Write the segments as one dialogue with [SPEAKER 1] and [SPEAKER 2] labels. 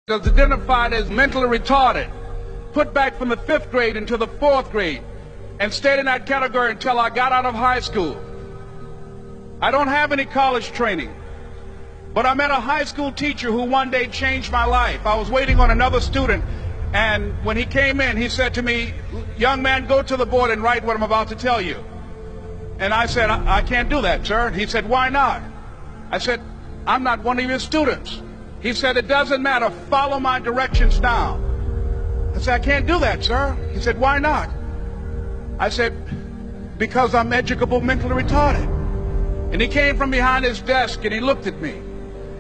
[SPEAKER 1] was identified as mentally retarded, put back from the 5th grade into the 4th grade, and stayed in that category until I got out of high school. I don't have any college training, but I met a high school teacher who one day changed my life. I was waiting on another student, and when he came in, he said to me, "Young man, go to the board and write what I'm about to tell you." And I said, I can't do that, sir. He said, "Why not?" I said, "I'm not one of your students." He said, "It doesn't matter. Follow my directions now." I said, "I can't do that, sir." He said, "Why not?" I said, "Because I'm educable mentally retarded." And he came from behind his desk and he looked at me.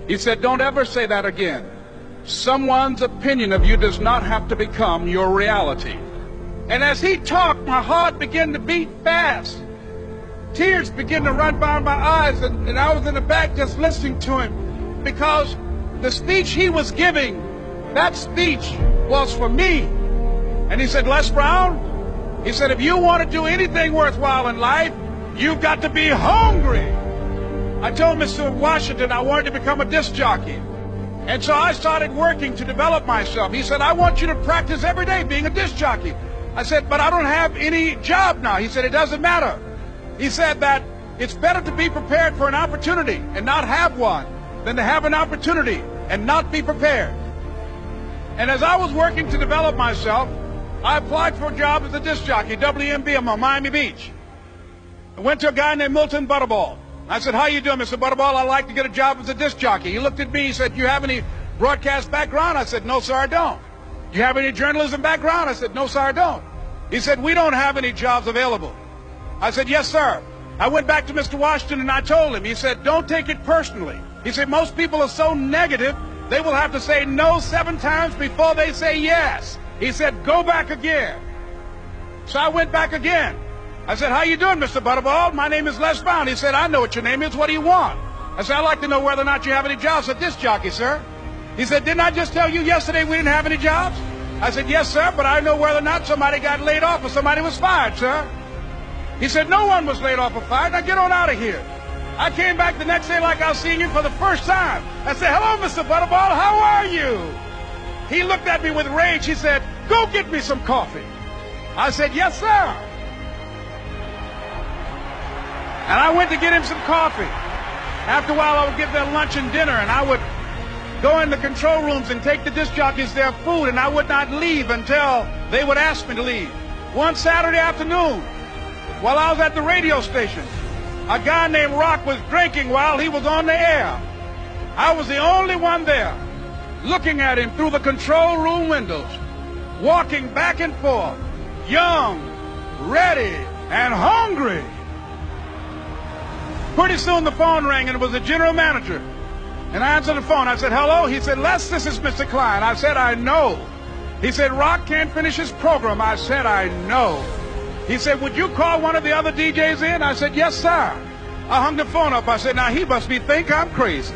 [SPEAKER 1] He said, "Don't ever say that again. Someone's opinion of you does not have to become your reality." And as he talked, my heart began to beat fast. Tears began to run by my eyes, and I was in the back just listening to him, because the speech he was giving, that speech was for me. And he said, "Les Brown," he said, "if you want to do anything worthwhile in life, you've got to be hungry." I told Mr. Washington I wanted to become a disc jockey. And so I started working to develop myself. He said, "I want you to practice every day being a disc jockey." I said, "But I don't have any job now." He said, "It doesn't matter." He said that it's better to be prepared for an opportunity and not have one than to have an opportunity and not be prepared. And as I was working to develop myself, I applied for a job as a disc jockey, WMBM on Miami Beach. I went to a guy named Milton Butterball. I said, "How you doing, Mr. Butterball? I'd like to get a job as a disc jockey." He looked at me, he said, "You have any broadcast background?" I said, "No, sir, I don't." "You have any journalism background?" I said, "No, sir, I don't." He said, "We don't have any jobs available." I said, "Yes, sir." I went back to Mr. Washington and I told him. He said, "Don't take it personally." He said, "Most people are so negative, they will have to say no 7 times before they say yes." He said, "Go back again." So I went back again. I said, "How you doing, Mr. Butterball? My name is Les Brown." He said, "I know what your name is. What do you want?" I said, "I'd like to know whether or not you have any jobs at disc jockey, sir." He said, "Didn't I just tell you yesterday we didn't have any jobs?" I said, "Yes, sir, but I know whether or not somebody got laid off or somebody was fired, sir." He said, "No one was laid off or fired. Now get on out of here." I came back the next day like I was seeing him for the first time. I said, "Hello, Mr. Butterball, how are you?" He looked at me with rage. He said, "Go get me some coffee." I said, "Yes, sir." And I went to get him some coffee. After a while, I would get their lunch and dinner, and I would go in the control rooms and take the disc jockeys their food, and I would not leave until they would ask me to leave. One Saturday afternoon, while I was at the radio station, a guy named Rock was drinking while he was on the air. I was the only one there, looking at him through the control room windows, walking back and forth, young, ready, and hungry. Pretty soon the phone rang, and it was the general manager. And I answered the phone. I said, "Hello?" He said, "Les, this is Mr. Klein." I said, "I know." He said, "Rock can't finish his program." I said, "I know." He said, "Would you call one of the other DJs in?" I said, "Yes, sir." I hung the phone up. I said, "Now he must think I'm crazy."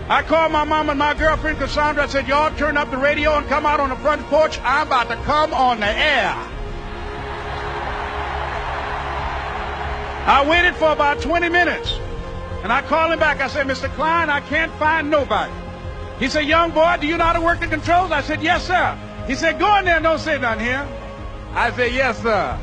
[SPEAKER 1] I called my mom and my girlfriend, Cassandra. I said, "Y'all turn up the radio and come out on the front porch. I'm about to come on the air." I waited for about 20 minutes, and I called him back. I said, "Mr. Klein, I can't find nobody." He said, "Young boy, do you know how to work the controls?" I said, "Yes, sir." He said, "Go in there and don't say nothing here." I said, "Yes, sir."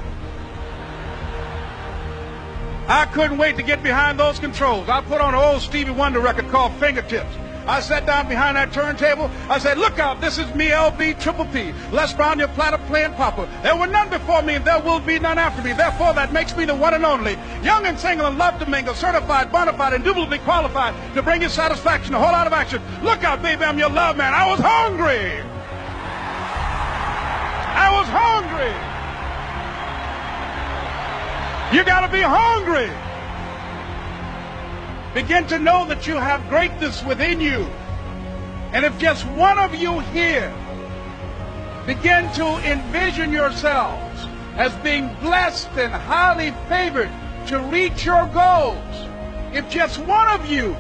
[SPEAKER 1] I couldn't wait to get behind those controls. I put on an old Stevie Wonder record called Fingertips. I sat down behind that turntable. I said, "Look out, this is me, LB Triple P, Les Brown, your platter playing papa. There were none before me, and there will be none after me. Therefore, that makes me the one and only. Young and single and love to mingle, certified, bona fide, indubitably qualified to bring you satisfaction, a whole lot of action. Look out, baby, I'm your love man." I was hungry. I was hungry. You got to be hungry. Begin to know that you have greatness within you. And if just one of you here begin to envision yourselves as being blessed and highly favored to reach your goals, if just one of you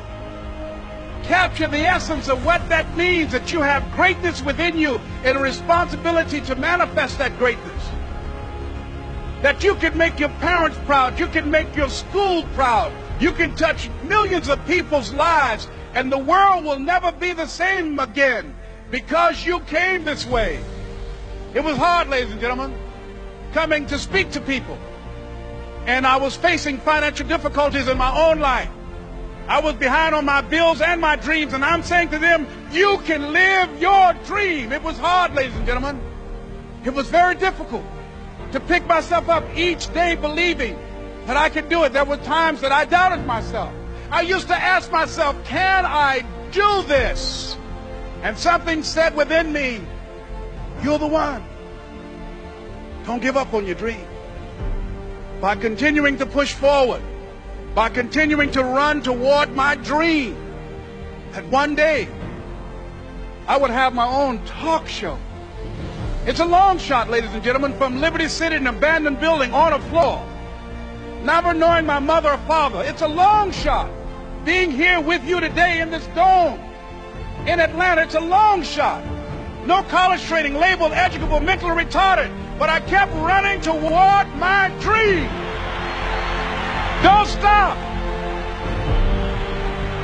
[SPEAKER 1] capture the essence of what that means, that you have greatness within you and a responsibility to manifest that greatness, that you can make your parents proud, you can make your school proud, you can touch millions of people's lives And the world will never be the same again because you came this way. It was hard, ladies and gentlemen, coming to speak to people. And I was facing financial difficulties in my own life. I was behind on my bills and my dreams, and I'm saying to them, you can live your dream. It was hard, ladies and gentlemen. It was very difficult to pick myself up each day believing that I could do it. There were times that I doubted myself. I used to ask myself, can I do this? And something said within me, you're the one. Don't give up on your dream. By continuing to push forward, by continuing to run toward my dream, that one day I would have my own talk show. It's a long shot, ladies and gentlemen, from Liberty City, an abandoned building on a floor, never knowing my mother or father. It's a long shot. Being here with you today in this dome in Atlanta, it's a long shot. No college training, labeled educable, mentally retarded, but I kept running toward my dream. Don't stop.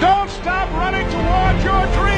[SPEAKER 1] Don't stop running toward your dream.